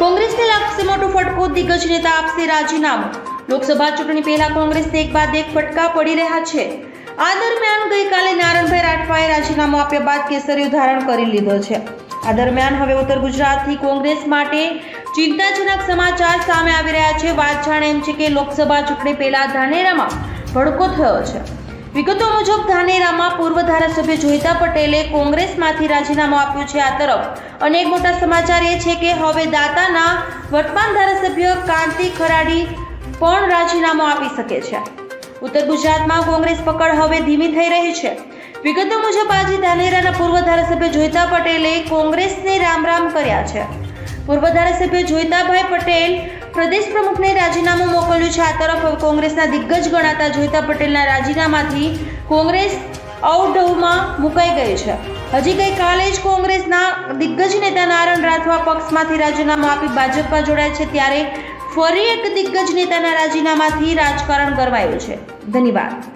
કોંગ્રેસને લાગશે મોટો ફટકો, દિગ્ગજ નેતા આપશે રાજીનામું। લોકસભા ચૂંટણી પહેલા કોંગ્રેસને એક બાદ એક ફટકા પડી રહ્યા છે। આ દરમિયાન ગઈકાલે નારણભાઈ રાઠવાએ રાજીનામું આપ્યા બાદ કેસરીઓ ધારણ કરી લીધો છે। આ દરમિયાન હવે ઉત્તર ગુજરાતથી કોંગ્રેસ માટે ચિંતાજનક સમાચાર સામે આવી રહ્યા છે। વાત જાણે એમ છે કે લોકસભા ચૂંટણી પહેલા ધાનેરામાં ભડકો થયો છે। વિગતો મુજબ ધાનેરામાં પૂર્વ ધારાસભ્ય જોઈતા પટેલે કોંગ્રેસમાંથી રાજીનામું આપ્યું છે। આ તરફ અનેક મોટા સમાચાર એ છે કે હવે દાતાના વર્તમાન ધારાસભ્ય કાંતિ ખરાડી પણ રાજીનામું આપી શકે છે। ઉત્તર ગુજરાતમાં કોંગ્રેસ પકડ હવે ધીમી થઈ રહી છે। વિગતો મુજબ આજે ધાનેરાના પૂર્વ ધારાસભ્ય જોઈતા પટેલે કોંગ્રેસને રામ કર્યા છે। પૂર્વ ધારાસભ્ય જોઈતાભાઈ પટેલ પ્રદેશ પ્રમુખને રાજીનામું મોકલ્યું છે। આ તરફ કોંગ્રેસના દિગ્ગજ ગણાતા જોઈતા પટેલના રાજીનામાથી કોંગ્રેસ અવઢવમાં મુકાઈ ગઈ છે। હજી ગઈકાલે જ કોંગ્રેસના દિગ્ગજ નેતા નારણ રાઠવા પક્ષમાંથી રાજીનામું આપી ભાજપમાં જોડાયા છે, ત્યારે ફરી એક દિગ્ગજ નેતાના રાજીનામાથી રાજકારણ ગરમાયું છે। ધન્યવાદ।